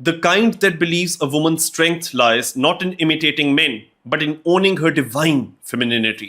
the kind that believes a woman's strength lies not in imitating men, but in owning her divine femininity.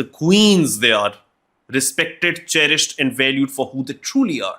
the queens they are, respected, cherished and valued for who they truly are.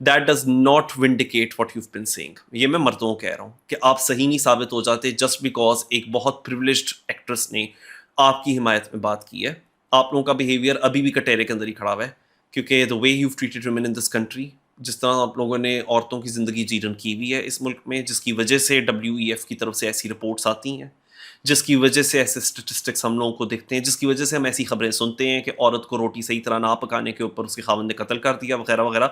That does not vindicate what you've been saying. یہ میں مردوں کو کہہ رہا ہوں کہ آپ صحیح نہیں ثابت ہو جاتے جسٹ بیکاز ایک بہت پریولیجڈ ایکٹریس نے آپ کی حمایت میں بات کی ہے. آپ لوگوں کا بیہیویئر ابھی بھی کٹہرے کے اندر ہی کھڑا ہوا ہے, کیونکہ the way you've treated women in this country, جس طرح آپ لوگوں نے عورتوں کی زندگی جیرن کی ہوئی ہے اس ملک میں, جس کی وجہ سے WEF کی طرف سے ایسی رپورٹس آتی ہیں, جس کی وجہ سے ایسے اسٹیٹسٹکس ہم لوگوں کو دکھتے ہیں, جس کی وجہ سے ہم ایسی خبریں سنتے ہیں کہ عورت کو روٹی صحیح طرح نہ پکانے کے اوپر اس کے خاوند نے قتل کر دیا وغیرہ وغیرہ.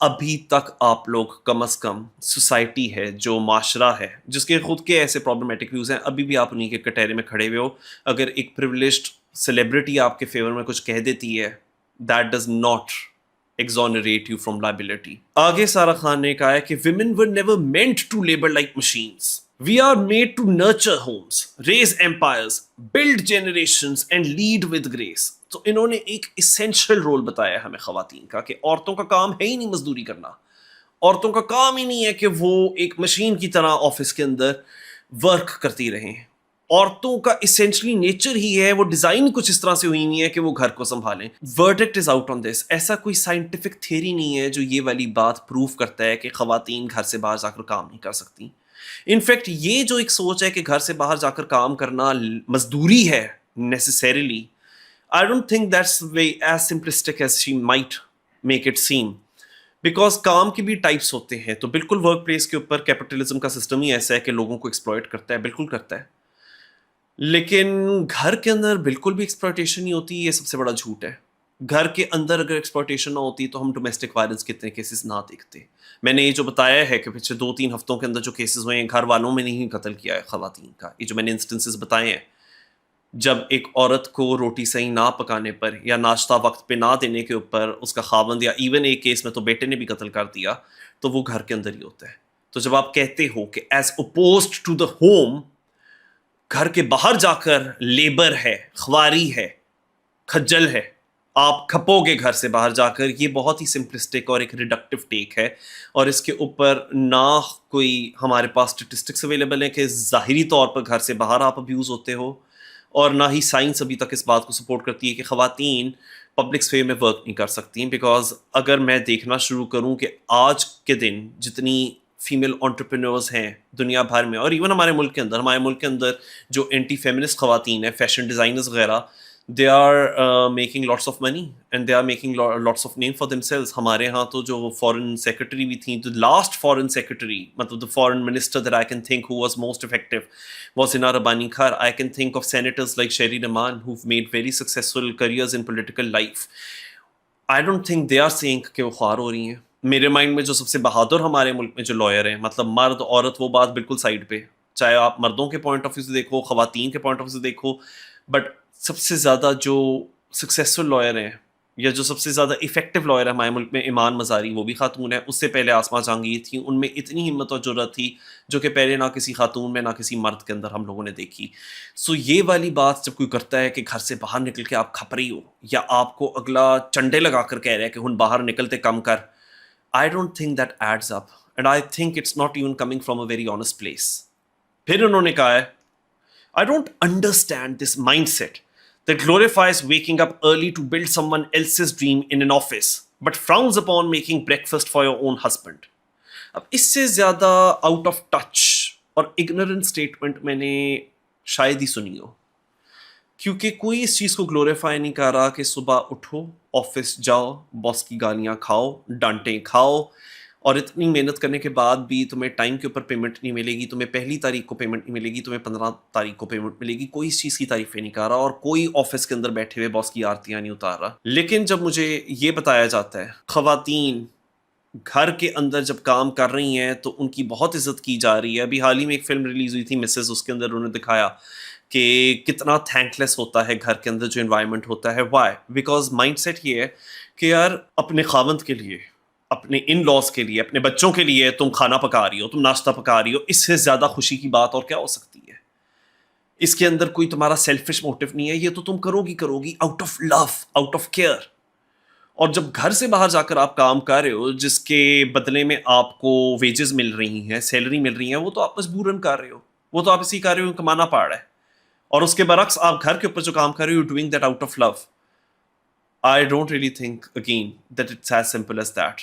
ابھی تک آپ لوگ کم از کم سوسائٹی ہے, جو معاشرہ ہے, جس کے خود کے ایسے پرابلمٹک ویوز ہیں, ابھی بھی آپ انہیں کے کٹہرے میں کھڑے ہوئے ہو. اگر ایک پریولیجڈ سیلیبریٹی آپ کے فیور میں کچھ کہہ دیتی ہے, that does not exonerate you from liability. آگے سارا خان نے کہا ہے کہ women were never meant to labor like machines. We are made to nurture homes, raise empires, build generations and lead with grace. تو انہوں نے ایک essential رول بتایا ہمیں خواتین کا کہ عورتوں کا کام ہے ہی نہیں مزدوری کرنا. عورتوں کا کام ہی نہیں ہے کہ وہ ایک مشین کی طرح آفس کے اندر ورک کرتی رہیں. عورتوں کا اسینشلی نیچر ہی ہے, وہ ڈیزائن کچھ اس طرح سے ہوئی نہیں ہے کہ وہ گھر کو سنبھالیں. ورڈکٹ از آؤٹ آن دس. ایسا کوئی سائنٹیفک تھیوری نہیں ہے جو یہ والی بات پروف کرتا ہے کہ خواتین گھر سے باہر جا کر کام نہیں کر سکتی. انفیکٹ یہ جو ایک سوچ ہے کہ گھر سے باہر جا کر کام کرنا مزدوری ہے necessarily, I don't think that's as simplistic as she might make it seem. Because کام کی بھی ٹائپس ہوتے ہیں, تو بالکل ورک پلیس کے اوپر کیپٹلزم کا سسٹم ہی ایسا ہے کہ لوگوں کو ایکسپلائٹ کرتا ہے, بالکل کرتا ہے. لیکن گھر کے اندر بالکل بھی ایکسپلائٹیشن نہیں ہوتی, یہ سب سے بڑا جھوٹ ہے. گھر کے اندر اگر ایکسپلائٹیشن نہ ہوتی تو ہم ڈومیسٹک وائلنس کے اتنے کیسز نہ دیکھتے. میں نے یہ جو بتایا ہے کہ پچھلے 2-3 ہفتوں کے اندر جو کیسز ہوئے ہیں, گھر والوں میں نہیں قتل کیا ہے خواتین کا, یہ جو میں نے انسٹنسز بتائے ہیں, جب ایک عورت کو روٹی صحیح نہ پکانے پر یا ناشتہ وقت پہ نہ دینے کے اوپر اس کا خاوند, یا ایون ایک کیس میں تو بیٹے نے بھی قتل کر دیا, تو وہ گھر کے اندر ہی ہوتا ہے. تو جب آپ کہتے ہو کہ as opposed to the home, گھر کے باہر جا کر لیبر ہے, خواری ہے, کھجل ہے, آپ کھپو گے گھر سے باہر جا کر, یہ بہت ہی سمپلسٹک اور ایک ریڈکٹیو ٹیک ہے. اور اس کے اوپر نہ کوئی ہمارے پاس اسٹیٹسٹکس اویلیبل ہیں کہ ظاہری طور پر گھر سے باہر آپ ابیوز ہوتے ہو, اور نہ ہی سائنس ابھی تک اس بات کو سپورٹ کرتی ہے کہ خواتین پبلک اسپیئر میں ورک نہیں کر سکتی. بیکاز اگر میں دیکھنا شروع کروں کہ آج کے دن جتنی فیمیل انٹرپرینورز ہیں دنیا بھر میں, اور ایون ہمارے ملک کے اندر جو اینٹی فیمنسٹ خواتین ہیں, فیشن ڈیزائنرز وغیرہ, they are making lots of money and they are making lots of name for themselves. ہمارے ہاں تو جو فورن سیکرٹری بھی تھیں, the last foreign secretary, مطلب the foreign minister that I can think who was most effective was Hina Rabbani Khar. I can think of senators like Sherry Rahman who've made very successful careers in political life. I don't think they are saying کہ وہ خوار ہو رہی ہیں. میرے mind میں جو سب سے بہادر ہمارے ملک میں جو لائر ہیں, مطلب مرد عورت وہ بات بالکل سائڈ پہ, چاہے آپ مردوں کے پوائنٹ آف ویو سے دیکھو, خواتین کے پوائنٹ آف ویو سے دیکھو, بٹ سب سے زیادہ جو سکسیزفل لائر ہیں یا جو سب سے زیادہ افیکٹو لائر ہے ہمارے ملک میں, ایمان مزاری, وہ بھی خاتون ہے. اس سے پہلے آسماں جہانگیر تھیں. ان میں اتنی ہمت اور جرأت تھی جو کہ پہلے نہ کسی خاتون میں نہ کسی مرد کے اندر ہم لوگوں نے دیکھی. سو یہ والی بات جب کوئی کرتا ہے کہ گھر سے باہر نکل کے آپ کھپ رہی ہو, یا آپ کو اگلا چنڈے لگا کر کہہ رہا ہے کہ ہن باہر نکلتے کم کر, I don't think that adds up, and I think it's not even coming from a very honest place. پھر انہوں نے کہا ہے, I don't understand this mindset that glorifies waking up early to build someone else's dream in an office, but frowns upon making breakfast for your own husband. اب اس سے زیادہ out of touch اور ignorant statement میں نے شاید ہی سنی ہو, کیونکہ کوئی اس چیز کو گلوریفائی نہیں کر رہا کہ صبح اٹھو, آفس جاؤ, باس کی گالیاں کھاؤ, ڈانٹیں کھاؤ, اور اتنی محنت کرنے کے بعد بھی تمہیں ٹائم کے اوپر پیمنٹ نہیں ملے گی, تمہیں 1 تاریخ کو پیمنٹ نہیں ملے گی, تمہیں 15 تاریخ کو پیمنٹ ملے گی. کوئی اس چیز کی تعریفیں نہیں کر رہا, اور کوئی آفس کے اندر بیٹھے ہوئے باس کی آرتیاں نہیں اتار رہا. لیکن جب مجھے یہ بتایا جاتا ہے خواتین گھر کے اندر جب کام کر رہی ہیں تو ان کی بہت عزت کی جا رہی ہے. ابھی حال ہی میں ایک فلم ریلیز ہوئی تھی مسز, اس کے اندر انہوں نے دکھایا کہ کتنا تھینک لیس ہوتا ہے گھر کے اندر جو انوائرمنٹ ہوتا ہے. وائی؟ بیکاز مائنڈ سیٹ یہ ہے کہ یار اپنے خاوند کے لیے, اپنے ان لاز کے لیے, اپنے بچوں کے لیے تم کھانا پکا رہی ہو, تم ناشتہ پکا رہی ہو, اس سے زیادہ خوشی کی بات اور کیا ہو سکتی ہے؟ اس کے اندر کوئی تمہارا سیلفش موٹیو نہیں ہے, یہ تو تم کرو گی out of love, out of care. اور جب گھر سے باہر جا کر آپ کام کر رہے ہو جس کے بدلے میں آپ کو ویجز مل رہی ہیں, سیلری مل رہی ہیں, وہ تو آپ مجبوراً کر رہے ہو, وہ تو آپ اسی کر رہے ہو, کمانا پڑ رہا ہے. اور اس کے برعکس آپ گھر کے اوپر جو کام کر رہے ہو, doing that out of love. I don't really think again that it's as simple as that.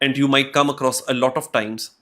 and you might come across a lot of times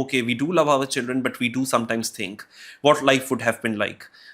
okay, we do love our children but we do sometimes think what life would have been like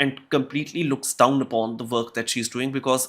and completely looks down upon the work that she's doing, because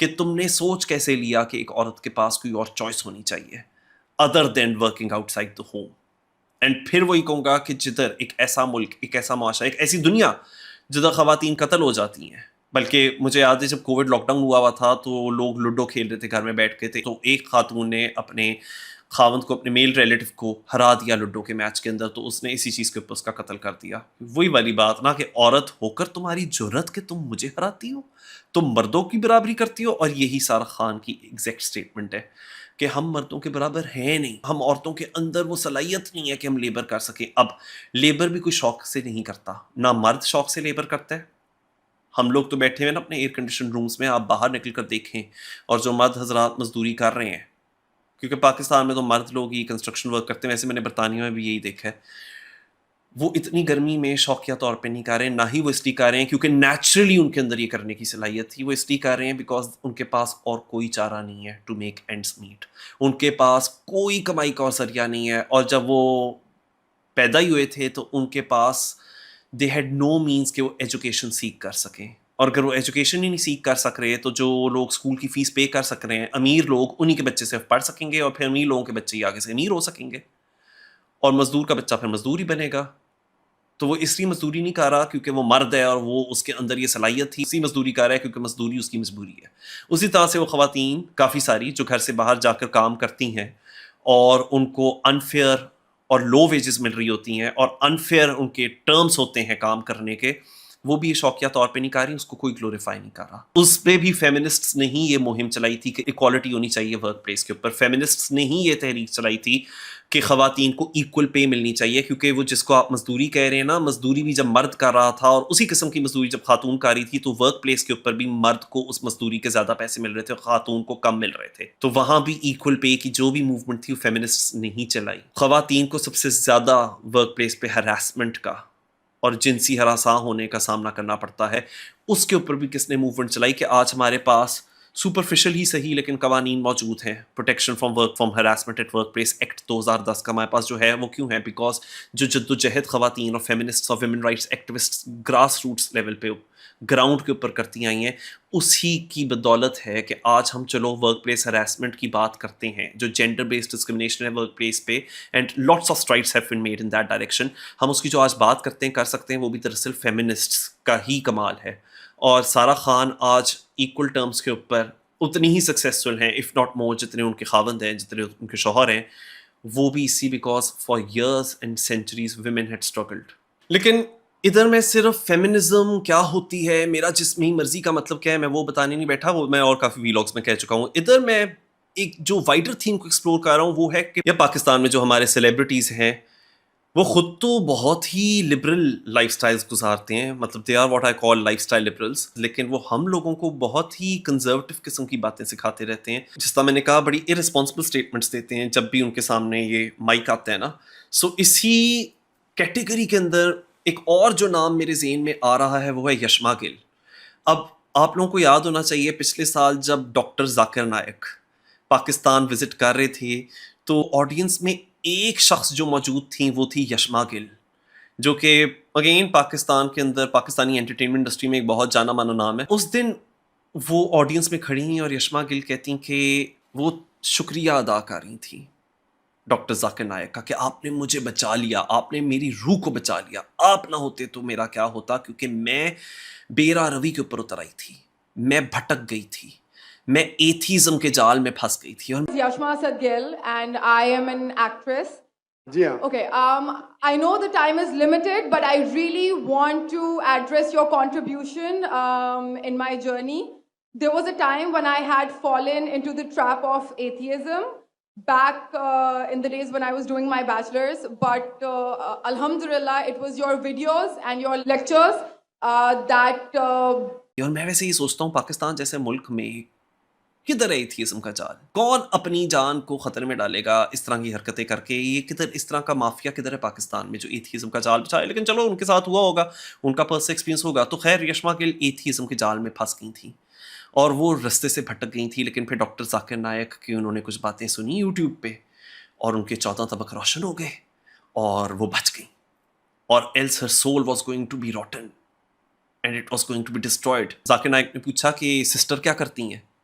کہ تم نے سوچ کیسے لیا کہ ایک عورت کے پاس کوئی اور چوائس ہونی چاہیے other than working outside the home. And پھر وہی کہوں گا کہ جدھر ایک ایسا ملک، ایک ایسا معاشرہ، ایک ایسی دنیا جدھر خواتین قتل ہو جاتی ہیں. بلکہ مجھے یاد ہے جب کووڈ لاک ڈاؤن ہوا تھا تو لوگ لوڈو کھیل رہے تھے گھر میں بیٹھ کے تھے، تو ایک خاتون نے اپنے خاوند کو، اپنے میل ریلیٹو کو ہرا دیا لوڈو کے میچ کے اندر، تو اس نے اسی چیز کے اوپر اس کا قتل کر دیا. وہی والی بات نا کہ عورت ہو کر تمہاری جرت کہ تم مجھے ہراتی ہو، تم مردوں کی برابری کرتی ہو. اور یہی سارا خان کی ایگزیکٹ سٹیٹمنٹ ہے کہ ہم مردوں کے برابر ہیں نہیں، ہم عورتوں کے اندر وہ صلاحیت نہیں ہے کہ ہم لیبر کر سکیں. اب لیبر بھی کوئی شوق سے نہیں کرتا، نہ مرد شوق سے لیبر کرتا ہے. ہم لوگ تو بیٹھے ہیں نا اپنے ایئر کنڈیشن رومز میں، آپ باہر نکل کر دیکھیں اور جو مرد حضرات مزدوری کر رہے ہیں، کیونکہ پاکستان میں تو مرد لوگ ہی کنسٹرکشن ورک کرتے ہیں، ویسے میں نے برطانیہ میں بھی یہی دیکھا ہے، وہ اتنی گرمی میں شوقیہ طور پہ نہیں کر رہے ہیں، نہ ہی وہ اس لیے کر رہے ہیں کیونکہ نیچرلی ان کے اندر یہ کرنے کی صلاحیت تھی. وہ اس لیے کر رہے ہیں بیکاز ان کے پاس اور کوئی چارہ نہیں ہے ٹو میک اینڈس میٹ. ان کے پاس کوئی کمائی کا اور ذریعہ نہیں ہے. اور جب وہ پیدا ہی ہوئے تھے تو ان کے پاس دے ہیڈ نو مینس کہ وہ ایجوکیشن سیکھ کر سکیں. اور اگر وہ ایجوکیشن ہی نہیں سیکھ کر سک رہے تو جو لوگ اسکول کی فیس پے کر سک رہے ہیں، امیر لوگ، انہی کے بچے صرف پڑھ سکیں گے، اور پھر امیر لوگوں کے بچے ہی آگے سے امیر ہو سکیں گے، اور مزدور کا بچہ پھر مزدور ہی بنے گا. تو وہ اس لیے مزدوری نہیں کر رہا کیونکہ وہ مرد ہے اور وہ اس کے اندر یہ صلاحیت تھی، اسی مزدوری کر رہا ہے کیونکہ مزدوری اس کی مجبوری ہے. اسی طرح سے وہ خواتین کافی ساری جو گھر سے باہر جا کر کام کرتی ہیں اور ان کو انفیئر اور لو ویجز مل رہی ہوتی ہیں اور انفیئر ان کے ٹرمز ہوتے ہیں کام کرنے کے، وہ بھی یہ شوقیہ طور پہ نہیں کر رہی، اس کو کوئی گلوریفائی نہیں کر رہا. اس پہ بھی فیمنسٹس نے ہی یہ مہم چلائی تھی کہ ایکوالٹی ہونی چاہیے ورک پلیس کے اوپر. فیمنسٹس نے ہی یہ تحریک چلائی تھی کہ خواتین کو ایکول پے ملنی چاہیے، کیونکہ وہ جس کو آپ مزدوری کہہ رہے ہیں نا، مزدوری بھی جب مرد کر رہا تھا اور اسی قسم کی مزدوری جب خاتون کر رہی تھی تو ورک پلیس کے اوپر بھی مرد کو اس مزدوری کے زیادہ پیسے مل رہے تھے اور خاتون کو کم مل رہے تھے. تو وہاں بھی ایکول پے کی جو بھی موومنٹ تھی وہ فیمنسٹس نے ہی چلائی. خواتین کو سب سے زیادہ ورک پلیس پہ ہراسمنٹ کا اور جنسی ہراساں ہونے کا سامنا کرنا پڑتا ہے. اس کے اوپر بھی کس نے موومنٹ چلائی کہ آج ہمارے پاس سپرفیشل ہی صحیح لیکن قوانین موجود ہیں. Protection from harassment at workplace act 2010 کا ہمارے پاس جو ہے وہ کیوں ہے؟ بیکاز جو جدوجہد خواتین اور فیمنسٹس اور women rights activist grass roots level پہ گراؤنڈ کے اوپر کرتی آئی ہیں، اسی کی بدولت ہے کہ آج ہم چلو ورک پلیس ہراسمنٹ کی بات کرتے ہیں، جو جینڈر بیسڈ ڈسکرمنیشن ہے ورک پلیس پہ، and lots of strides have been made in that direction. ہم اس کی جو آج بات کرتے ہیں، کر سکتے ہیں، وہ بھی دراصل فیمنسٹس کا ہی کمال ہے. اور سارہ خان آج ایکول ٹرمز کے اوپر اتنی ہی سکسیسفل ہیں اف ناٹ مور جتنے ان کے خاوند ہیں، جتنے ان کے شوہر ہیں. وہ بھی اسی because for years and centuries women had struggled. لیکن ادھر میں صرف فیمنزم کیا ہوتی ہے، میرا جسمی مرضی کا مطلب کیا ہے، میں وہ بتانے نہیں بیٹھا، وہ میں اور کافی ویلاگس میں کہہ چکا ہوں. ادھر میں ایک جو وائڈر تھیم کو ایکسپلور کر رہا ہوں وہ ہے کہ یہ پاکستان میں جو ہمارے سیلیبریٹیز ہیں وہ خود تو بہت ہی لبرل لائف سٹائلز گزارتے ہیں، مطلب they are what I call lifestyle liberals, لیکن وہ ہم لوگوں کو بہت ہی کنزرویٹو قسم کی باتیں سکھاتے رہتے ہیں. جس طرح میں نے کہا، بڑی ارسپانسبل اسٹیٹمنٹس دیتے ہیں جب بھی ان کے سامنے یہ مائک آتا ہے نا. سو اسی کیٹیگری کے اندر ایک اور جو نام میرے ذہن میں آ رہا ہے وہ ہے یشما گل. اب آپ لوگوں کو یاد ہونا چاہیے پچھلے سال جب ڈاکٹر ذاکر نائک پاکستان وزٹ کر رہے تھے تو آڈینس میں ایک شخص جو موجود تھیں وہ تھی یشما گل، جو کہ اگین پاکستان کے اندر پاکستانی انٹرٹینمنٹ انڈسٹری میں ایک بہت جانا مانا نام ہے. اس دن وہ آڈینس میں کھڑی ہیں اور یشما گل کہتی ہیں کہ وہ شکریہ ادا کر رہی تھیں ڈاکٹر ذاکر نائک کا کہ آپ نے مجھے بچا لیا، آپ نے میری روح کو بچا لیا، آپ نہ ہوتے تو میرا کیا ہوتا، کیونکہ میں بیرا روی کے اوپر اتر آئی تھی، میں بھٹک گئی تھی، میں ایتھیزم کے جال میں پھنس گئی تھی. اور Yashma Sadgil, and I am an actress. Yeah. Okay, I know the time is limited, but I really want to address your contribution in my journey. There was a time when I had fallen into the trap of atheism back in the days when I was doing my bachelor's, but alhamdulillah, it was your videos and your lectures that اور میں ویسے ہی سوچتا ہوں پاکستان جیسے ملک میں کدھر ہے atheism کا جال؟ کون اپنی جان کو خطرے میں ڈالے گا اس طرح کی حرکتیں کر کے؟ یہ کدھر اس طرح کا مافیا کدھر ہے پاکستان میں جو ایتھیزم کا جال بچھائے؟ لیکن چلو ان کے ساتھ ہوا ہوگا، ان کا پرسنل ایکسپیرینس ہوگا. تو خیر یشما گل ایتھیزم کے جال میں پھنس گئی تھیں اور وہ رستے سے بھٹک گئی تھیں. لیکن پھر ڈاکٹر ذاکر نائک کی انہوں نے کچھ باتیں سنی یوٹیوب پہ اور ان کے 14 طبق روشن ہو گئے اور وہ بچ گئیں. اور else her soul was going to be rotten and it was going to be destroyed. Zakir Naik نے پوچھا کہ سسٹر کیا کرتی ہیں؟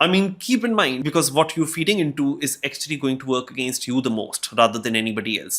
I mean, keep in mind, because what you're feeding into is actually going to work against you the most rather than anybody else.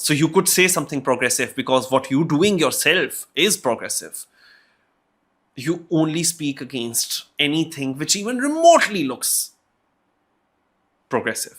So you could say something progressive because what you're doing yourself is progressive. You only speak against anything which even remotely looks progressive.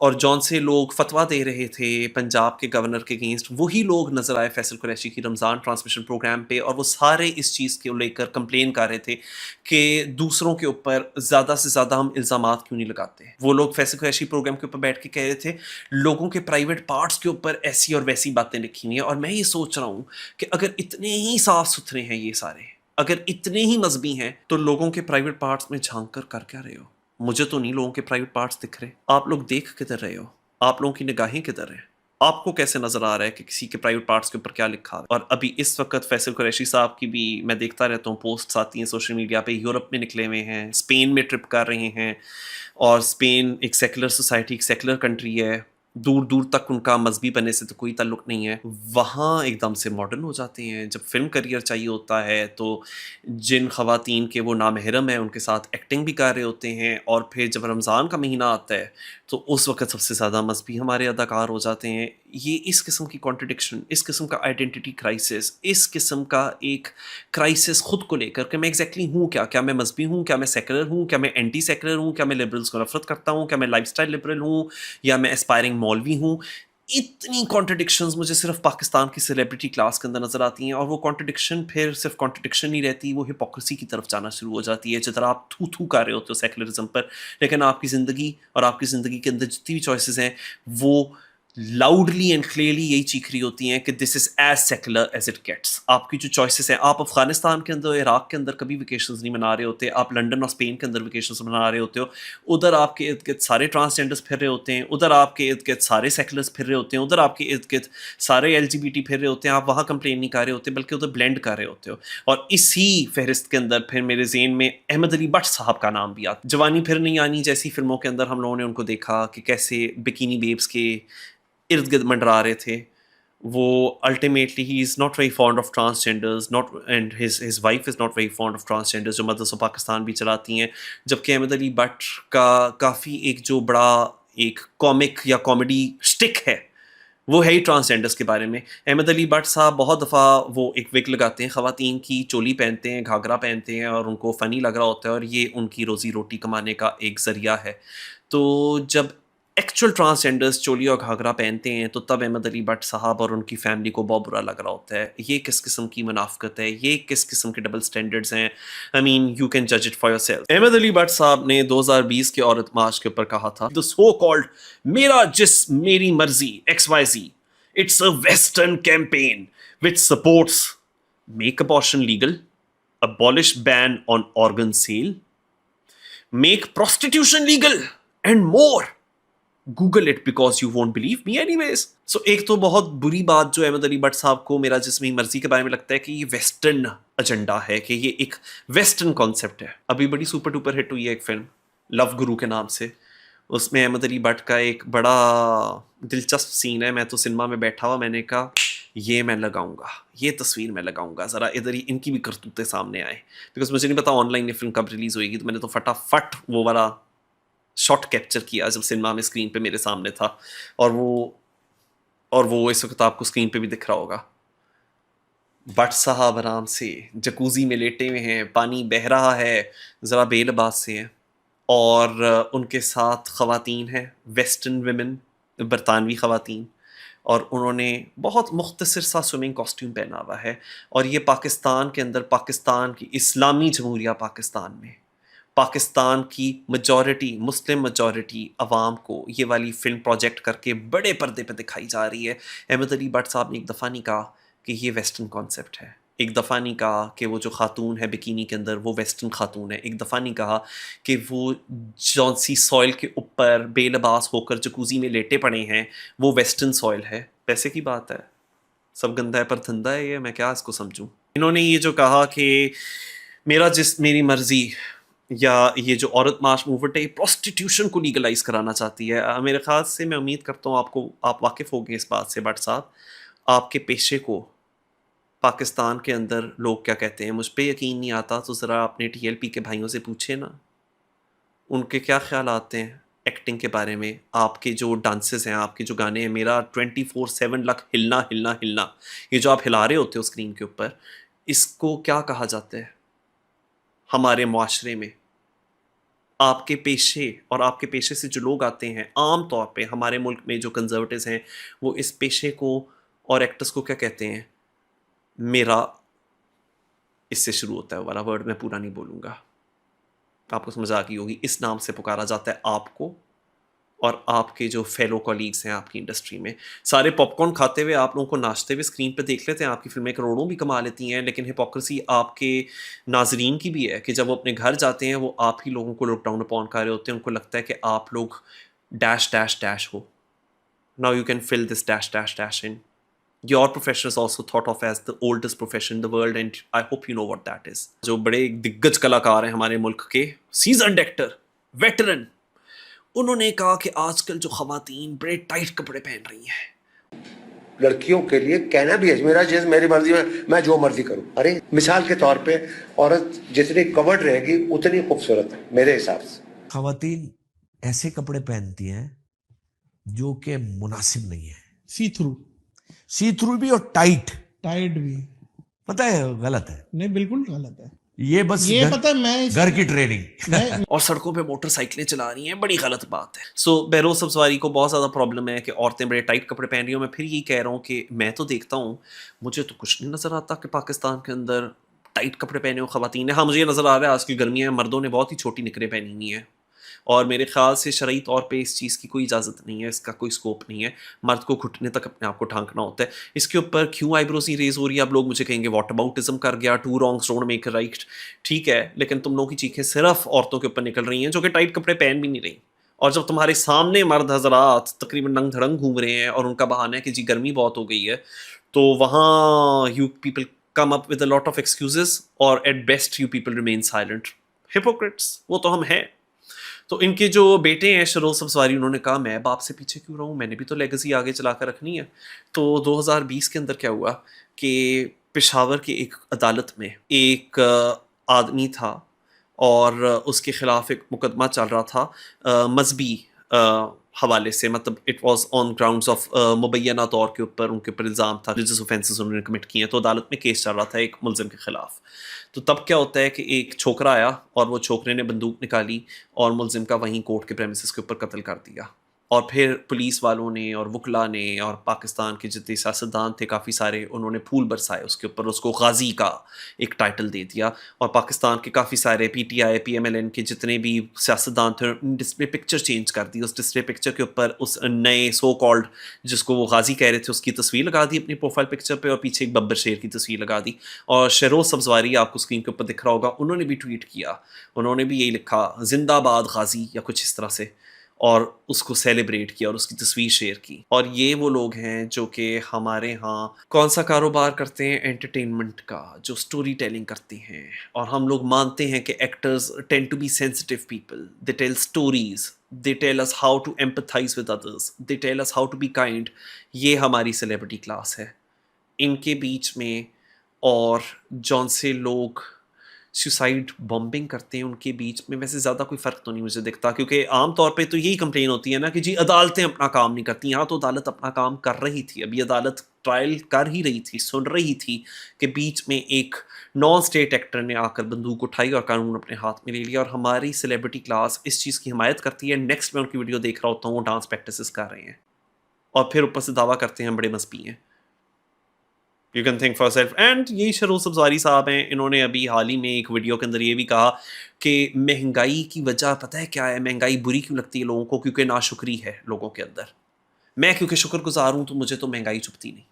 اور جون سے لوگ فتویٰ دے رہے تھے پنجاب کے governor کے against, وہی لوگ نظر آئے فیصل قریشی کی رمضان ٹرانسمیشن پروگرام پہ، اور وہ سارے اس چیز کو لے کر کمپلین کر رہے تھے کہ دوسروں کے اوپر زیادہ سے زیادہ ہم الزامات کیوں نہیں لگاتے. وہ لوگ فیصل قریشی پروگرام کے اوپر بیٹھ کے کہہ رہے تھے لوگوں کے پرائیویٹ پارٹس کے اوپر ایسی اور ویسی باتیں لکھی ہوئی ہیں. اور میں یہ سوچ رہا ہوں کہ اگر اتنے ہی صاف ستھرے ہیں یہ سارے، اگر اتنے ہی مذہبی ہیں، تو لوگوں کے پرائیویٹ پارٹس میں جھانک کر کیا رہے ہو؟ مجھے تو نہیں لوگوں کے پرائیویٹ پارٹس دکھ رہے. آپ لوگ دیکھ کدھر رہے ہو؟ آپ لوگوں کی نگاہیں کدھر ہیں؟ آپ کو کیسے نظر آ رہا ہے کہ کسی کے پرائیویٹ پارٹس کے اوپر کیا لکھا ہے؟ اور ابھی اس وقت فیصل قریشی صاحب کی بھی میں دیکھتا رہتا ہوں پوسٹس آتی ہیں سوشل میڈیا پہ، یورپ میں نکلے ہوئے ہیں، اسپین میں ٹرپ کر رہے ہیں، اور اسپین ایک سیکولر سوسائٹی، ایک سیکولر کنٹری ہے، دور دور تک ان کا مذہبی بننے سے تو کوئی تعلق نہیں ہے. وہاں ایک دم سے ماڈرن ہو جاتے ہیں. جب فلم کریئر چاہیے ہوتا ہے تو جن خواتین کے وہ نامحرم ہیں ان کے ساتھ ایکٹنگ بھی کر رہے ہوتے ہیں، اور پھر جب رمضان کا مہینہ آتا ہے تو اس وقت سب سے زیادہ مذہبی ہمارے اداکار ہو جاتے ہیں. یہ اس قسم کی کانٹرڈکشن، اس قسم کا آئیڈینٹی کرائسس، اس قسم کا ایک کرائسس خود کو لے کر کہ میں ایگزیکٹلی ہوں کیا میں مذہبی ہوں، کیا میں سیکولر ہوں، کیا میں اینٹی سیکولر ہوں، کیا میں لبرلز کو نفرت کرتا ہوں، کیا میں لائف سٹائل لبرل ہوں، یا میں اسپائرنگ مولوی ہوں. اتنی کانٹرڈکشنز مجھے صرف پاکستان کی سیلیبریٹی کلاس کے اندر نظر آتی ہیں، اور وہ کانٹرڈکشن پھر صرف کانٹرڈکشن نہیں رہتی، وہ ہپوکریسی کی طرف جانا شروع ہو جاتی ہے. جس طرح آپ تھو کر رہے ہوتے ہو سیکولرزم پر، لیکن آپ کی زندگی اور آپ کی زندگی کے اندر جتنی بھی چوائسیز ہیں وہ لاؤڈلی اینڈ کلیئرلی یہی چیخ رہی ہوتی ہیں کہ this is as secular as it gets. آپ کی جو چوائسیز ہیں، آپ افغانستان کے اندر، عراق کے اندر کبھی ویکیشنز نہیں منا رہے ہوتے، آپ لنڈن اور اسپین کے اندر ویکیشنز منا رہے ہوتے ہو، ادھر آپ کے ارد گرد سارے ٹرانسجینڈرز پھر رہے ہوتے ہیں، ادھر آپ کے ارد گرد سارے سیکولرز پھر رہے ہوتے ہیں، ادھر آپ کے ارد گرد سارے LGBT پھر رہے ہوتے ہیں. آپ وہاں کمپلین نہیں کر رہے ہوتے بلکہ ادھر بلینڈ کر رہے ہوتے ہو. اور اسی فہرست کے اندر پھر میرے ذہن میں احمد علی بٹ صاحب کا نام بھی آتا. جوانی پھر نہیں آنی جیسی فلموں کے اندر ہم لوگوں نے ان کو دیکھا کہ کیسے بکینی بیبس کے ارد گرد منڈرا رہے تھے. وہ ultimately he is not very fond of transgenders, not and his wife is not very fond of transgenders, جو مدرسہ پاکستان بھی چلاتی ہیں. جبکہ احمد علی بٹ کا کافی ایک جو بڑا ایک کامک یا کامیڈی اسٹک ہے وہ ہے ہی ٹرانسجینڈرز کے بارے میں. احمد علی بٹ صاحب بہت دفعہ وہ ایک وگ لگاتے ہیں خواتین کی، چولی پہنتے ہیں، گھاگرا پہنتے ہیں، اور ان کو فنی لگ رہا ہوتا ہے، اور یہ ان کی روزی روٹی کمانے کا ایک ذریعہ ہے. تو جب ایکچوئل ٹرانسجینڈرز چولی اور گھاگرا پہنتے ہیں تو تب احمد علی بٹ صاحب اور ان کی فیملی کو بہت برا لگ رہا ہوتا ہے. یہ کس قسم کی منافقت ہے؟ یہ کس قسم کے ڈبل سٹینڈرڈز ہیں؟ I mean you can judge it for yourself. Ahmed Ali Butt sahab نے 2020 کے عورت مارچ کے اوپر کہا تھا the so called میرا جسم میری مرضی XYZ it's a western campaign which supports make abortion legal, abolish ban on organ sale, make prostitution legal and more. Google it because you won't believe me anyways. So ایک تو بہت بری بات جو احمد علی بٹ صاحب کو میرا جسمی مرضی کے بارے میں لگتا ہے کہ یہ ویسٹرن ایجنڈا ہے، کہ یہ ایک ویسٹرن کانسیپٹ ہے. ابھی بڑی سپر ڈوپر ہٹ ہوئی ہے ایک فلم لو گرو کے نام سے، اس میں احمد علی بٹ کا ایک بڑا دلچسپ سین ہے. میں تو سنیما میں بیٹھا ہوا، میں نے کہا یہ میں لگاؤں گا، یہ تصویر میں لگاؤں گا، ذرا ادھر ہی ان کی بھی کرتوتیں سامنے آئے، بیکاز مجھے نہیں پتا آن لائن یہ فلم کب ریلیز ہوئے گی. تو میں نے تو فٹافٹ وہ والا شاٹ کیپچر کیا جب سنیما میں اسکرین پہ میرے سامنے تھا، اور وہ اس وقت آپ کو اسکرین پہ بھی دکھ رہا ہوگا. بٹ صاحب آرام سے جکوزی میں لیٹے ہوئے ہیں، پانی بہہ رہا ہے، ذرا بے لباس سے ہیں، اور ان کے ساتھ خواتین ہیں، ویسٹرن ویمن، برطانوی خواتین، اور انہوں نے بہت مختصر سا سوئمنگ کاسٹیوم پہنا ہوا ہے. اور یہ پاکستان کے اندر، پاکستان کی اسلامی جمہوریہ پاکستان میں، پاکستان کی میجورٹی، مسلم میجورٹی عوام کو یہ والی فلم پروجیکٹ کر کے بڑے پردے پہ دکھائی جا رہی ہے. احمد علی بٹ صاحب نے ایک دفعہ نہیں کہا کہ یہ ویسٹرن کانسیپٹ ہے، ایک دفعہ نہیں کہا کہ وہ جو خاتون ہے بکینی کے اندر وہ ویسٹرن خاتون ہے، ایک دفعہ نہیں کہا کہ وہ جون سی سوئل کے اوپر بے لباس ہو کر جکوزی میں لیٹے پڑے ہیں وہ ویسٹرن سوئل ہے. پیسے کی بات ہے، سب گندہ ہے پر دھندا ہے، یہ میں کیا اس کو سمجھوں. انہوں نے یہ جو کہا کہ میرا جسم میری مرضی، یا یہ جو عورت مارچ موومنٹ ہے یہ پروسٹیٹیوشن کو لیگلائز کرانا چاہتی ہے. میرے خیال سے میں امید کرتا ہوں آپ واقف ہو گئے اس بات سے بٹ صاحب، آپ کے پیشے کو پاکستان کے اندر لوگ کیا کہتے ہیں. مجھ پہ یقین نہیں آتا تو ذرا اپنے TLP کے بھائیوں سے پوچھے نا، ان کے کیا خیالات ہیں ایکٹنگ کے بارے میں، آپ کے جو ڈانسز ہیں، آپ کے جو گانے ہیں. میرا 24/7 لک ہلنا ہلنا ہلنا، یہ جو آپ ہلا رہے ہوتے ہو اسکرین کے اوپر، اس کو کیا کہا جاتا ہے ہمارے معاشرے میں؟ آپ کے پیشے اور آپ کے پیشے سے جو لوگ آتے ہیں عام طور پہ ہمارے ملک میں جو کنزرویٹوز ہیں وہ اس پیشے کو اور ایکٹرس کو کیا کہتے ہیں؟ میرا اس سے شروع ہوتا ہے والا ورڈ میں پورا نہیں بولوں گا, آپ کو سمجھ آ گئی ہوگی. اس نام سے پکارا جاتا ہے آپ کو اور آپ کے جو فیلو کولیگز ہیں آپ کی انڈسٹری میں. سارے پاپ کارن کھاتے ہوئے آپ لوگوں کو ناچتے ہوئے اسکرین پہ دیکھ لیتے ہیں, آپ کی فلمیں کروڑوں بھی کما لیتی ہیں, لیکن ہپوکریسی آپ کے ناظرین کی بھی ہے کہ جب وہ اپنے گھر جاتے ہیں وہ آپ ہی لوگوں کو لک ڈاؤن اپون کر رہے ہوتے ہیں. ان کو لگتا ہے کہ آپ لوگ dash dash dash who. Now you can fill this dash dash dash in. Your profession is also thought of as the oldest profession in the world and I hope you know what that is. جو بڑے دگج کلاکار ہیں ہمارے ملک کے, seasoned actor, veteran, انہوں نے کہا کہ آج کل جو خواتین بڑے ٹائٹ کپڑے پہن رہی ہیں. لڑکیوں کے لیے کہنا بھی ہے میرا چیز میری مرضی میں جو مرضی کروں. ارے مثال کے طور پہ عورت جتنی کورڈ رہے گی اتنی خوبصورت ہے میرے حساب سے. خواتین ایسے کپڑے پہنتی ہیں جو کہ مناسب نہیں ہے, سی تھرو بھی اور ٹائٹ بھی. پتہ ہے غلط ہے, نہیں بالکل غلط ہے یہ بس یہ پتہ ہے میں گھر کی ٹریننگ اور سڑکوں پہ موٹر سائیکلیں چلا رہی ہیں, بڑی غلط بات ہے. سو بہروز سبزواری کو بہت زیادہ پرابلم ہے کہ عورتیں بڑے ٹائٹ کپڑے پہن رہی ہوں. میں پھر یہی کہہ رہا ہوں کہ میں تو دیکھتا ہوں, مجھے تو کچھ نہیں نظر آتا کہ پاکستان کے اندر ٹائٹ کپڑے پہنے ہو خواتین نے. ہاں مجھے یہ نظر آ رہا ہے آج کی گرمیاں مردوں نے بہت ہی چھوٹی نکریں پہنی ہوئی ہیں اور میرے خیال سے شرعی طور پہ اس چیز کی کوئی اجازت نہیں ہے, اس کا کوئی سکوپ نہیں ہے. مرد کو گھٹنے تک اپنے آپ کو ڈھانکنا ہوتا ہے. اس کے اوپر کیوں آئی بروز ریز ہو رہی ہے؟ اب لوگ مجھے کہیں گے واٹ اباؤٹزم کر گیا, two wrongs don't make a right. ٹھیک ہے, لیکن تم لوگوں کی چیخیں صرف عورتوں کے اوپر نکل رہی ہیں جو کہ ٹائٹ کپڑے پہن بھی نہیں رہی. اور جب تمہارے سامنے مرد حضرات تقریباً ننگ دھڑنگ گھوم رہے ہیں اور ان کا بہانہ ہے کہ جی گرمی بہت ہو گئی ہے, تو وہاں you people come up with a lot of excuses اور at best you people remain silent. Hypocrites وہ تو ہم ہیں. تو ان کے جو بیٹے ہیں شروع سبزواری, انہوں نے کہا میں باپ سے پیچھے کیوں رہوں, میں نے بھی تو لیگسی آگے چلا کر رکھنی ہے. تو 2020 کے اندر کیا ہوا کہ پشاور کی ایک عدالت میں ایک آدمی تھا اور اس کے خلاف ایک مقدمہ چل رہا تھا مذہبی حوالے سے, مطلب it was on grounds of مبینہ طور کے اوپر ان کے اوپر الزام تھا, ریلیجس اوفینسز انہوں نے کمٹ کیے ہیں. تو عدالت میں کیس چل رہا تھا ایک ملزم کے خلاف. تو تب کیا ہوتا ہے کہ ایک چھوکرا آیا اور وہ چھوکرے نے بندوق نکالی اور ملزم کا وہیں کورٹ کے پریمیسز کے اوپر قتل کر دیا. اور پھر پولیس والوں نے اور وکلا نے اور پاکستان کے جتنے سیاستدان تھے کافی سارے, انہوں نے پھول برسائے اس کے اوپر, اس کو غازی کا ایک ٹائٹل دے دیا. اور پاکستان کے کافی سارے P T I P M L N کے جتنے بھی سیاستدان تھے ڈسپلے پکچر چینج کر دی. اس ڈسپلے پکچر کے اوپر اس نئے سو کالڈ جس کو وہ غازی کہہ رہے تھے اس کی تصویر لگا دی اپنی پروفائل پکچر پہ, اور پیچھے ایک ببر شیر کی تصویر لگا دی. اور شہروز سبزواری آپ کو اسکرین کے اوپر دکھ رہا ہوگا, انہوں نے بھی ٹویٹ کیا, انہوں نے بھی یہی لکھا زندہ باد غازی یا کچھ اس طرح سے, اور اس کو سیلیبریٹ کیا اور اس کی تصویر شیئر کی. اور یہ وہ لوگ ہیں جو کہ ہمارے ہاں کون سا کاروبار کرتے ہیں, انٹرٹینمنٹ کا, جو سٹوری ٹیلنگ کرتے ہیں. اور ہم لوگ مانتے ہیں کہ actors tend to be sensitive people, they tell stories, they tell us how to empathize with others, they tell us how to be kind. یہ ہماری سیلیبریٹی کلاس ہے. ان کے بیچ میں اور جون سے لوگ سوسائڈ بمبنگ کرتے ہیں ان کے بیچ میں ویسے زیادہ کوئی فرق تو نہیں مجھے دکھتا, کیونکہ عام طور پہ تو یہی کمپلین ہوتی ہے نا کہ جی عدالتیں اپنا کام نہیں کرتی. یہاں تو عدالت اپنا کام کر رہی تھی, ابھی عدالت ٹرائل کر ہی رہی تھی, سن رہی تھی کہ بیچ میں ایک نان اسٹیٹ ایکٹر نے آ کر بندوق اٹھائی اور قانون اپنے ہاتھ میں لے لیا. اور ہماری سیلیبریٹی کلاس اس چیز کی حمایت کرتی ہے. نیکسٹ میں ان کی ویڈیو دیکھ رہا ہوتا ہوں وہ ڈانس پریکٹسز کر رہے ہیں اور پھر اوپر سے دعویٰ کرتے ہیں ہم بڑے مذہبی ہیں. You can think for self. And یہی شروع سبزواری صاحب ہیں, انہوں نے ابھی حال ہی میں ایک ویڈیو کے اندر یہ بھی کہا کہ مہنگائی کی وجہ پتہ ہے کیا ہے, مہنگائی بری کیوں لگتی ہے لوگوں کو, کیونکہ ناشکری ہے لوگوں کے اندر. میں کیونکہ شکر گزار ہوں تو مجھے تو مہنگائی چبھتی نہیں.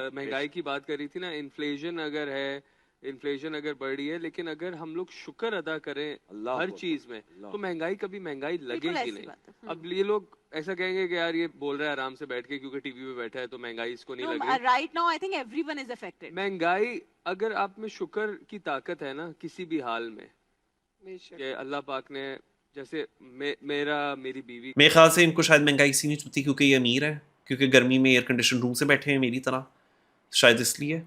مہنگائی کی بات کری تھی نا, انفلیشن اگر ہے, انفلیشن اگر بڑھ رہی ہے, لیکن اگر ہم لوگ شکر ادا کریں ہر چیز میں تو مہنگائی کبھی مہنگائی لگے گی نہیں. اب یہ لوگ ایسا کہیں گے کہ یار یہ بول رہا ہے آرام سے بیٹھ کے کیونکہ ٹی وی پہ بیٹھا ہے تو مہنگائی اس کو نہیں لگ رہی. Right now I think every one is affected. مہنگائی اگر آپ میں شکر کی طاقت ہے نا کسی بھی حال میں, کہ اللہ پاک نے جیسے میری بیوی, میرے خیال سے ان کو شاید مہنگائی اسی نہیں چبھتی کیونکہ یہ امیر ہے, کیونکہ گرمی میں ایئر کنڈیشن روم سے بیٹھے ہیں میری طرح, شاید اس لیے.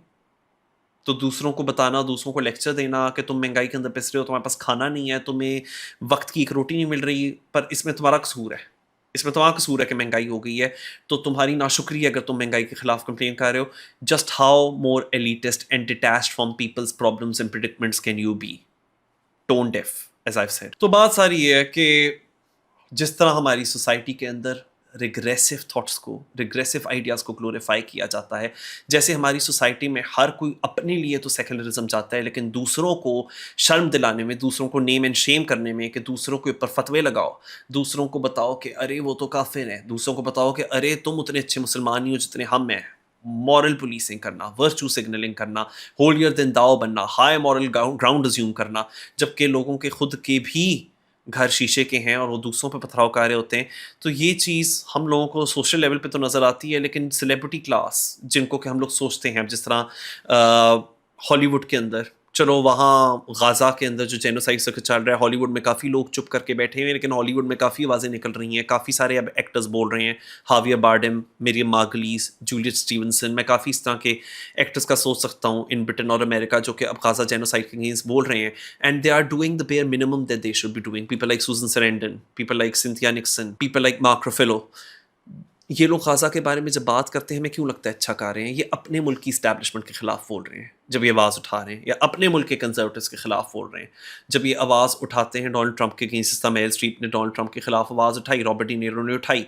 تو دوسروں کو بتانا, دوسروں کو لیکچر دینا کہ تم مہنگائی کے اندر پس رہے ہو, تمہارے پاس کھانا نہیں ہے, تمہیں وقت کی ایک روٹی نہیں مل رہی, پر اس میں تمہارا قصور ہے, اس میں تمہارا قصور ہے کہ مہنگائی ہو گئی ہے. تو تمہاری ناشکری ہے اگر تم مہنگائی کے خلاف کمپلین کر رہے ہو. Just how more elitist and detached from people's problems and predicaments can you be? Tone deaf. as I've said. تو بات ساری یہ ہے کہ جس طرح ہماری سوسائٹی کے اندر ریگریسو تھاٹس کو، ریگریسو آئیڈیاز کو گلوریفائی کیا جاتا ہے، جیسے ہماری سوسائٹی میں ہر کوئی اپنے لیے تو سیکولرزم چاہتا ہے، لیکن دوسروں کو شرم دلانے میں، دوسروں کو نیم اینڈ شیم کرنے میں، کہ دوسروں کے اوپر فتوے لگاؤ، دوسروں کو بتاؤ کہ ارے وہ تو کافر ہیں، دوسروں کو بتاؤ کہ ارے تم اتنے اچھے مسلمان نہیں ہو جتنے ہم ہیں، مورل پولیسنگ کرنا، ورچو سگنلنگ کرنا، ہولیر دین داؤ بننا، ہائی مورل گراؤنڈ ازیوم کرنا، جبکہ لوگوں کے خود کے بھی گھر شیشے کے ہیں اور وہ دوسروں پہ پتھراؤ کر رہے ہوتے ہیں. تو یہ چیز ہم لوگوں کو سوشل لیول پہ تو نظر آتی ہے، لیکن سیلیبریٹی کلاس جن کو کہ ہم لوگ سوچتے ہیں، جس طرح ہالی ووڈ کے اندر، چلو وہاں غازہ کے اندر جو جینوسائڈ سرکٹ چل رہا ہے، ہالی ووڈ میں کافی لوگ چپ کر کے بیٹھے ہوئے ہیں، لیکن ہالی ووڈ میں کافی آوازیں نکل رہی ہیں، کافی سارے اب ایکٹرز بول رہے ہیں، ہاویہ بارڈم، مریم مارگلیز، جولیٹ اسٹیونسن، میں کافی اس طرح کے ایکٹرز کا سوچ سکتا ہوں ان برٹن اور امریکہ جو کہ اب غازہ جینوسائڈ کے اگینسٹ بول رہے ہیں، and they are doing the bare minimum that they should be doing. People like Susan Sarandon, people like Cynthia Nixon, people like Mark Ruffalo. یہ لوگ غازہ کے بارے میں جب بات کرتے ہیں ہمیں کیوں لگتا ہے اچھا کر رہے ہیں؟ یہ اپنے ملک کی اسٹیبلشمنٹ کے خلاف بول رہے ہیں جب یہ آواز اٹھا رہے ہیں، یا اپنے ملک کے کنزرویٹوز کے خلاف بول رہے ہیں جب یہ آواز اٹھاتے ہیں. ڈونلڈ ٹرمپ کے اگینسٹ، میل اسٹریپ نے ڈونلڈ ٹرمپ کے خلاف آواز اٹھائی، رابرٹ ڈی نیرو نے اٹھائی.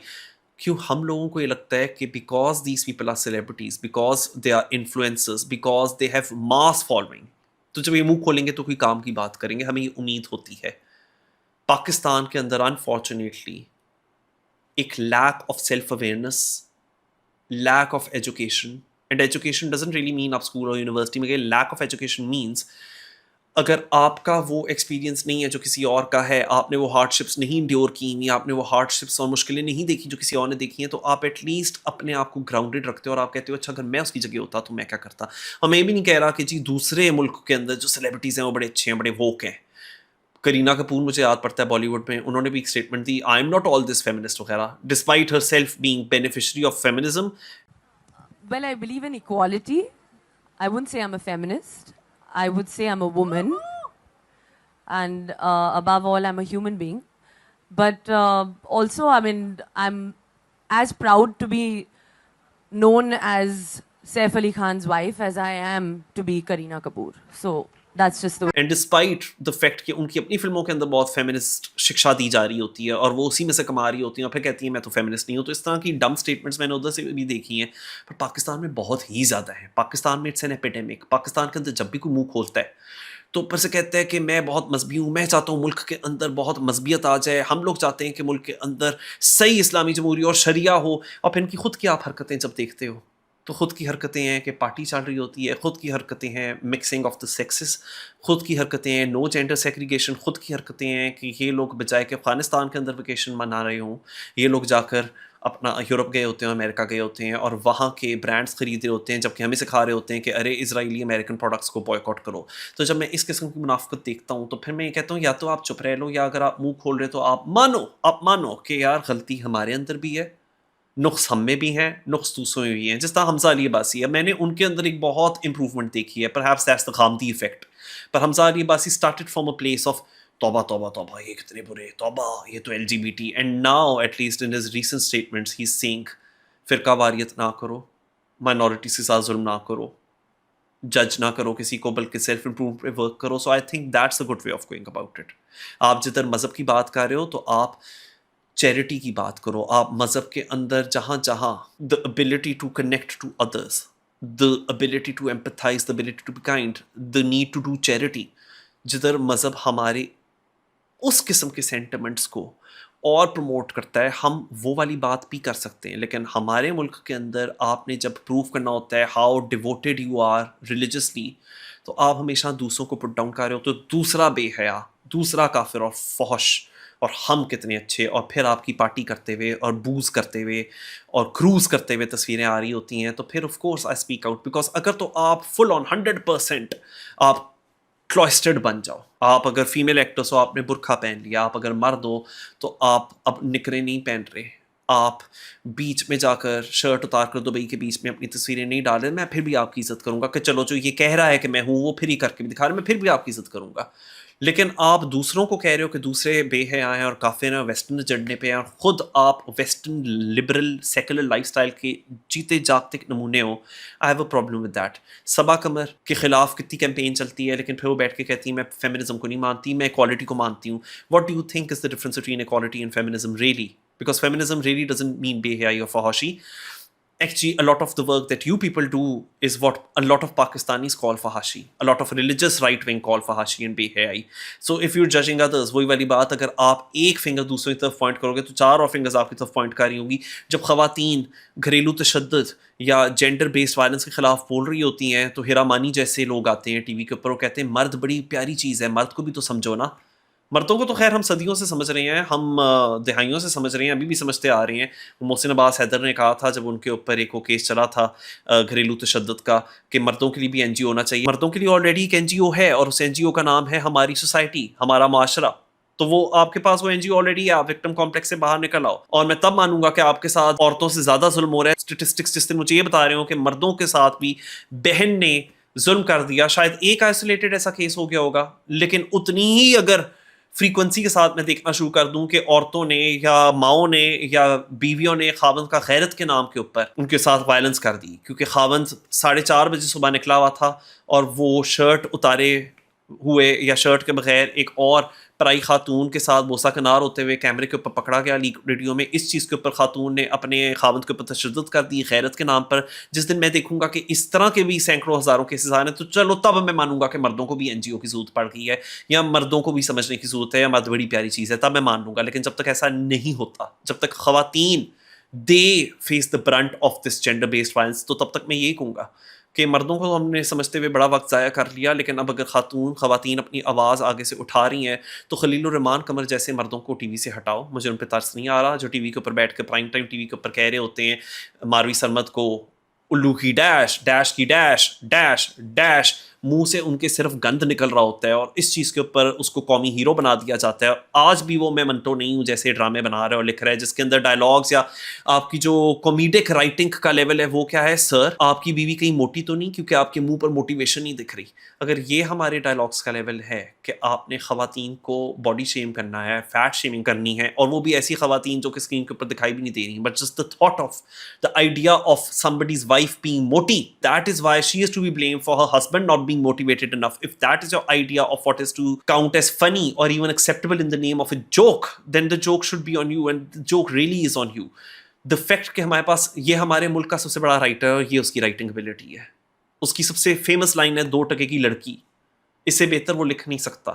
کیوں ہم لوگوں کو یہ لگتا ہے کہ because these people are celebrities, because they are influencers, because they have mass following, تو جب یہ منہ کھولیں گے تو کوئی کام کی بات کریں گے. ہمیں یہ امید ہوتی ہے. پاکستان کے اندر انفارچونیٹلی ایک lack of self awareness, lack of education, and education doesn't really mean آپ اسکول اور یونیورسٹی میں گئے. لیک آف ایجوکیشن مینس اگر آپ کا وہ ایکسپیرینس نہیں ہے جو کسی اور کا ہے، آپ نے وہ ہارڈ شپس نہیں انڈیور کی ہوئی، آپ نے وہ ہارڈ شپس اور مشکلیں نہیں دیکھی جو کسی اور نے دیکھی ہیں، تو آپ ایٹ لیسٹ اپنے آپ کو گراؤنڈیڈ رکھتے ہو اور آپ کہتے ہو اچھا اگر میں اس کی جگہ ہوتا تو میں کیا کرتا. اور میں یہ بھی نہیں کہہ رہا کہ جی دوسرے ملک کے اندر جو سیلیبریٹیز ہیں وہ بڑے اچھے ہیں، بڑے ووک ہیں. کرینہ کپور مجھے یاد پڑتا ہے بالی ووڈ میں، انہوں نے بھی ایک اسٹیٹمنٹ دی، I am not all this feminist وغیرہ، despite her self being beneficiary of feminism. Well, I believe in equality. I wouldn't say I'm a feminist. I would say I'm a woman. And above all, I'm a human being. But also, I mean, I'm as proud to be known as Saif Ali Khan's wife as I am to be Kareena Kapoor. So that's just the way. And despite the fact کہ ان کی اپنی فلموں کے اندر بہت feminist شکشا دی جا رہی ہوتی ہے اور وہ اسی میں سے کما رہی ہوتی ہیں اور پھر کہتی ہیں میں تو فیمنسٹ نہیں ہوں. تو اس طرح کی ڈم اسٹیٹمنٹس میں نے ادھر سے بھی دیکھی ہیں، پر پاکستان میں بہت ہی زیادہ ہے. پاکستان میں اٹس این ایپیڈیمک. پاکستان کے اندر جب بھی کوئی منہ کھولتا ہے تو اوپر سے کہتا ہے کہ میں بہت مذہبی ہوں، میں چاہتا ہوں ملک کے اندر بہت مذہبیت آ جائے، ہم لوگ چاہتے ہیں کہ ملک کے اندر صحیح اسلامی جمہوری اور شریعہ ہو. اور پھر ان کی خود کی آپ حرکتیں جب دیکھتے ہو تو خود کی حرکتیں ہیں کہ پارٹی چل رہی ہوتی ہے، خود کی حرکتیں ہیں مکسنگ آف دا سیکسز، خود کی حرکتیں ہیں نو جینڈر سیگریگیشن، خود کی حرکتیں ہیں کہ یہ لوگ بجائے کہ افغانستان کے اندر ویکیشن منا رہے ہوں، یہ لوگ جا کر اپنا یورپ گئے ہوتے ہیں، امریکہ گئے ہوتے ہیں اور وہاں کے برانڈس خرید رہے ہوتے ہیں، جبکہ ہمیں سکھا رہے ہوتے ہیں کہ ارے اسرائیلی امریکن پروڈکٹس کو بوائے کاٹ کرو. تو جب میں اس قسم کی منافقت دیکھتا ہوں تو پھر میں یہ کہتا ہوں یا تو آپ چپ رہ لو، یا اگر آپ منہ کھول رہے تو آپ مانو کہ یار غلطی ہمارے اندر بھی ہے، نقص ہم میں بھی ہیں، نقص دوسروں میں بھی ہیں. جس طرح حمزہ علی عباسی ہے، میں نے ان کے اندر ایک بہت امپروومنٹ دیکھی ہے، پرہیپس دیٹس دا خامدی ایفیکٹ. پر Hamza Ali Abbasi started from a place of توبہ توبہ توبہ، یہ کتنے برے، توبہ یہ تو LGBT، and now at least in his recent statements he is saying فرقہ واریت نہ کرو، مائنورٹیز کے ساتھ ظلم نہ کرو، جج نہ کرو کسی کو، بلکہ سیلف امپروو پہ ورک کرو. So I think that's a good way of going about it. آپ جدھر مذہب کی بات کر رہے ہو تو آپ چیریٹی کی بات کرو. آپ مذہب کے اندر جہاں the ability to connect to others, the ability to empathise, the ability to be kind, the need to do charity, جدھر مذہب ہمارے اس قسم کے سینٹیمنٹس کو اور پروموٹ کرتا ہے، ہم وہ والی بات بھی کر سکتے ہیں. لیکن ہمارے ملک کے اندر آپ نے جب پروو کرنا ہوتا ہے how devoted you are religiously, تو آپ ہمیشہ دوسروں کو پٹ ڈاؤن کر رہے ہو. تو دوسرا بے حیا، دوسرا کافر اور فحش، اور ہم کتنے اچھے، اور پھر آپ کی پارٹی کرتے ہوئے اور بوز کرتے ہوئے اور کروز کرتے ہوئے تصویریں آ رہی ہوتی ہیں. تو پھر of course I speak out, because اگر تو آپ فل آن 100% آپ کلوسٹرڈ بن جاؤ، آپ اگر فیمیل ایکٹرس ہو آپ نے برقعہ پہن لیا، آپ اگر مرد ہو تو آپ اب نکریں نہیں پہن رہے، آپ بیچ میں جا کر شرٹ اتار کر دبئی کے بیچ میں اپنی تصویریں نہیں ڈال رہے، میں پھر بھی آپ کی عزت کروں گا کہ چلو جو یہ کہہ رہا ہے کہ میں ہوں وہ پھر ہی کر کے بھی دکھا رہا ہے، میں پھر بھی آپ کی عزت کروں گا. لیکن آپ دوسروں کو کہہ رہے ہو کہ دوسرے بے حیا ہیں اور کافر ہیں اور ویسٹرن جڑنے پہ ہیں، اور خود آپ western liberal secular life style کے جیتے جاگتے نمونے ہو. I have a problem with that. Saba Qamar کے خلاف کتنی کیمپین چلتی ہے لیکن پھر وہ بیٹھ کے کہتی ہے میں فیمنزم کو نہیں مانتی، میں ایکوالٹی کو مانتی ہوں. What do you think is the difference between equality and feminism really? Because feminism really doesn't mean بے حیائی اور فحاشی. Actually, a lot of the work that you people do is what a lot of Pakistanis call fahashi. A lot of religious right wing call fahashi and behayai. So if you're judging others, وہی والی بات، اگر آپ ایک finger دوسرے کی طرف point کرو گے تو چار اور فنگرز آپ کی طرف پوائنٹ کر رہی ہوں گی. جب خواتین گھریلو تشدد یا جینڈر بیسڈ وائلنس کے خلاف بول رہی ہوتی ہیں تو ہیرا مانی جیسے لوگ آتے ہیں ٹی وی کے اوپر، وہ کہتے ہیں مرد بڑی پیاری چیز ہے، مرد کو بھی تو سمجھو نا. مردوں کو تو خیر ہم صدیوں سے سمجھ رہے ہیں، ہم دہائیوں سے سمجھ رہے ہیں، ابھی بھی سمجھتے آ رہے ہیں. محسن عباس حیدر نے کہا تھا جب ان کے اوپر ایک وہ کیس چلا تھا گھریلو تشدد کا کہ مردوں کے لیے بھی این جی او ہونا چاہیے. مردوں کے لیے آلریڈی ایک این جی او ہے اور اس این جی او کا نام ہے ہماری سوسائٹی، ہمارا معاشرہ. تو وہ آپ کے پاس وہ این جی او آلریڈی ہے، آپ وکٹم کمپلیکس سے باہر نکل آؤ. اور میں تب مانوں گا کہ آپ کے ساتھ عورتوں سے زیادہ ظلم ہو رہا ہے. اسٹیٹسٹکس جس دن مجھے یہ بتا رہے ہوں کہ مردوں کے ساتھ بھی بہن نے ظلم کر دیا، شاید ایک آئسولیٹڈ ایسا کیس ہو گیا ہوگا، لیکن اتنی ہی اگر فریکوینسی کے ساتھ میں دیکھنا شروع کر دوں کہ عورتوں نے یا ماؤں نے یا بیویوں نے خاوند کا غیرت کے نام کے اوپر ان کے ساتھ وائلنس کر دی، کیونکہ خاوند 4:30 بجے صبح نکلا ہوا تھا اور وہ شرٹ اتارے ہوئے یا شرٹ کے بغیر ایک اور پرائی خاتون کے ساتھ بوسہ کنار ہوتے ہوئے کیمرے کے اوپر پکڑا گیا لیک ویڈیو میں. اس چیز کے اوپر خاتون نے اپنے خاوند کے اوپر تشدد کر دی غیرت کے نام پر. جس دن میں دیکھوں گا کہ اس طرح کے بھی سینکڑوں ہزاروں کیسز آ رہے ہیں تو چلو تب میں مانوں گا کہ مردوں کو بھی این جی او کی ضرورت پڑ گئی ہے یا مردوں کو بھی سمجھنے کی ضرورت ہے یا مرد بڑی پیاری چیز ہے، تب میں مان لوں گا. لیکن جب تک ایسا نہیں ہوتا، جب تک خواتین they face the brunt of this gender based violence, تو تب تک میں یہی کہوں گا کہ مردوں کو ہم نے سمجھتے ہوئے بڑا وقت ضائع کر لیا. لیکن اب اگر خواتین اپنی آواز آگے سے اٹھا رہی ہیں تو خلیل الرحمان قمر جیسے مردوں کو ٹی وی سے ہٹاؤ. مجھے ان پہ ترس نہیں آ رہا جو ٹی وی کے اوپر بیٹھ کے پرائم ٹائم ٹی وی کے اوپر کہہ رہے ہوتے ہیں ماروی سرمد کو الو کی ڈیش ڈیش کی ڈیش ڈیش ڈیش، منہ سے ان کے صرف گند نکل رہا ہوتا ہے اور اس چیز کے اوپر اس کو قومی ہیرو بنا دیا جاتا ہے. آج بھی وہ میں منتو نہیں ہوں جیسے ڈرامے بنا رہا ہے اور لکھ رہا ہے جس کے اندر ڈائلاگس یا آپ کی جو کامیڈک رائٹنگ کا لیول ہے وہ کیا ہے. سر آپ کی بیوی کہیں موٹی تو نہیں کیونکہ آپ کے منہ پر موٹیویشن نہیں دکھ رہی. اگر یہ ہمارے ڈائلاگس کا لیول ہے کہ آپ نے خواتین کو باڈی شیم کرنا ہے، فیٹ شیمنگ کرنی ہے، اور وہ بھی ایسی خواتین جو کہ اسکرین کے اوپر دکھائی بھی نہیں دے رہی، but just the thought of the idea of somebody's wife being moti, that is why she is to be blamed for her husband not being motivated enough. If that is your idea of what is to count as funny or even acceptable in the name of a joke, then the joke should be on you and the joke really is on you. The fact کہ ہمارے پاس یہ ہمارے ملک کا سب سے بڑا writer ہے، یہ اس کی رائٹنگ ابیلٹی ہے. اس کی سب سے فیمس لائن ہے 2 ٹکے کی لڑکی، اس سے بہتر وہ لکھ نہیں سکتا.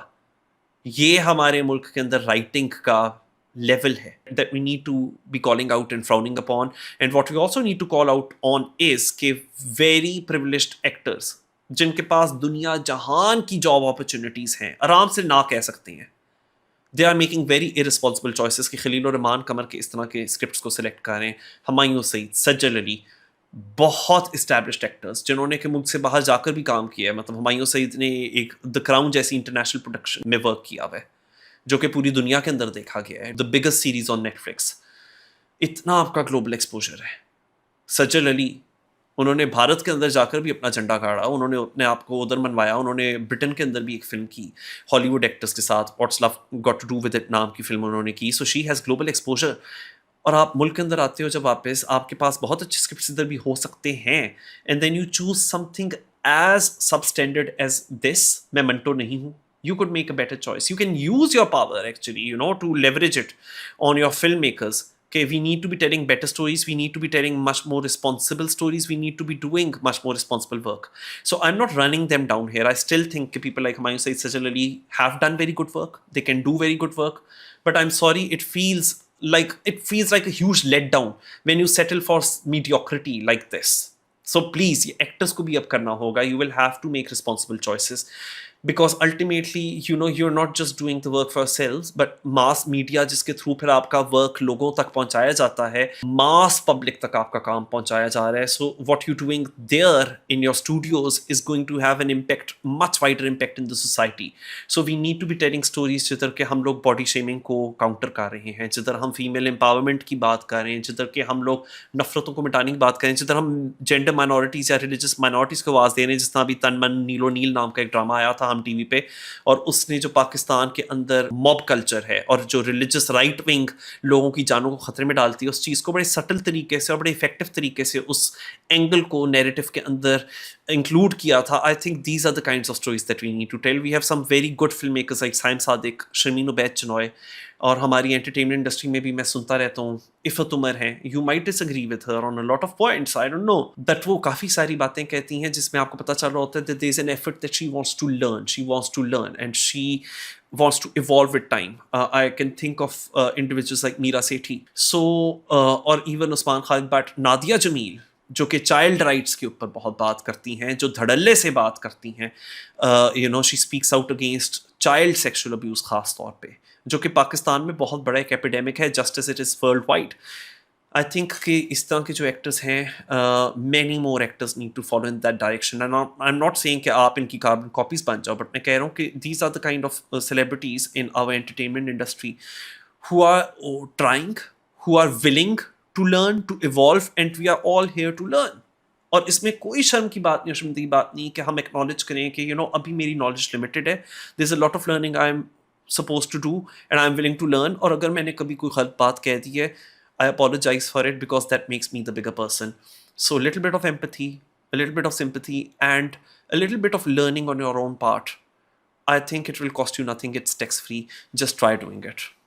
یہ ہمارے ملک کے اندر رائٹنگ کا لیول ہے that we need to be calling out and frowning upon. And what we also need to call out on is کہ very privileged actors جن کے پاس دنیا جہان کی جاب اپرچونیٹیز ہیں آرام سے نہ کہہ سکتے ہیں، they are making very irresponsible choices کہ خلیل الرحمان قمر کے اس طرح کے اسکرپٹس کو سلیکٹ کریں. ہمایوں سعید، سجل علی، بہت اسٹیبلشڈ ایکٹرز جنہوں نے کہ ملک سے باہر جا کر بھی کام کیا ہے. مطلب ہمایوں سعید نے ایک دا کراؤن جیسی انٹرنیشنل پروڈکشن میں ورک کیا ہوا ہے جو کہ پوری دنیا کے اندر دیکھا گیا ہے، the biggest series on Netflix. اتنا آپ کا گلوبل ایکسپوجر ہے. سجل علی، انہوں نے بھارت کے اندر جا کر بھی اپنا جھنڈا گاڑا، انہوں نے اپنے آپ کو ادھر منوایا. انہوں نے برٹن کے اندر بھی ایک فلم کی ہالی ووڈ ایکٹرز کے ساتھ، what's love got to do with it نام کی فلم انہوں نے کی. So she has global exposure. اور آپ ملک کے اندر آتے ہو جب واپس، آپ کے پاس بہت اچھے اسکرپٹس ادھر بھی ہو سکتے ہیں، and then you choose something as substandard as this. میں منٹو نہیں ہوں. You could make a better choice. You can use your power actually, to leverage it on your filmmakers. Okay, we need to be telling better stories. We need to be telling much more responsible stories. We need to be doing much more responsible work. So I'm not running them down here. I still think people like Humayun Saeed, Sajal Ali have done very good work. They can do very good work. But I'm sorry, it feels like a huge letdown when you settle for mediocrity like this. So please, actors ko bhi ab karna hoga. You will have to make responsible choices. Because ultimately, you're not just doing the work for yourselves, but mass media جس کے through پھر آپ کا work لوگوں تک پہنچایا جاتا ہے، mass public تک آپ کا کام پہنچایا جا رہا ہے. So what you're doing there in your studios is going to have an impact, much wider impact in the society. So we need to be telling stories جدھر کہ ہم لوگ باڈی شیمنگ کو کاؤنٹر کر رہے ہیں، جدھر ہم فیمیل امپاورمنٹ کی بات کر رہے ہیں، جدھر کہ ہم لوگ نفرتوں کو مٹانے کی بات کریں، جدھر ہم جینڈر مائنورٹیز یا ریلیجس مائنورٹیز کو آواز دے رہے ہیں. جس طرح ابھی تن من نیلو نیل نام کا ایک ڈرامہ آیا تھا ہم ٹی وی پہ, اور اس نے جو پاکستان کے اندر موب کلچر ہے اور جو ریلیجس رائٹ ونگ لوگوں کی جانوں کو خطرے میں ڈالتی ہے, اس چیز کو بڑے سٹل طریقے سے اور بڑے افیکٹو طریقے سے اس اینگل کو نیریٹو کے اندر انکلوڈ کیا تھا. I think these are the kinds of stories that we need to tell. We have some very good film makers like Saim Sadiq, Sharmeen Obaid Chinoy, اور ہماری انٹرٹینمنٹ انڈسٹری میں بھی میں سنتا رہتا ہوں عفت عمر ہیں. You might disagree with her on a lot of points, I don't know, but وہ کافی ساری باتیں کہتی ہیں جس میں آپ کو پتہ چل رہا ہوتا ہے that there is an effort that she wants to learn, and she wants to evolve with time. I can think of individuals like Meera Sethi, so or even Usman Khalid Butt, Nadia Jamil, جو کہ child rights کے اوپر بہت بات کرتی ہیں, جو دھڑلے سے بات کرتی ہیں. You know she speaks out against child sexual abuse خاص طور پہ, جو کہ پاکستان میں بہت بڑا ایک ایپیڈیمک ہے, just as it is worldwide. I think کہ اس طرح کے جو ایکٹرس ہیں, many more actress need to follow in that direction. I am not saying کہ آپ ان کی کاربن کاپیز بن جاؤ, بٹ میں کہہ رہا ہوں کہ these are the kind of celebrities in our entertainment industry who are trying, who are willing to learn, to evolve, and we are all here to learn. اور اس میں کوئی شرم کی بات نہیں, شرمندگی بات نہیں کہ ہم ایکنالج کریں کہ یو نو ابھی میری نالج لمیٹڈ ہے, there is a lot of learning I am suppose to do and I am willing to learn. اور اگر میں نے کبھی کوئی غلط بات کہہ دی ہے, I apologise for it because that makes me the bigger person. So little bit of empathy, a little bit of sympathy, and a little bit of learning on your own part. I think it will cost you nothing. It's tax free. Just try doing it.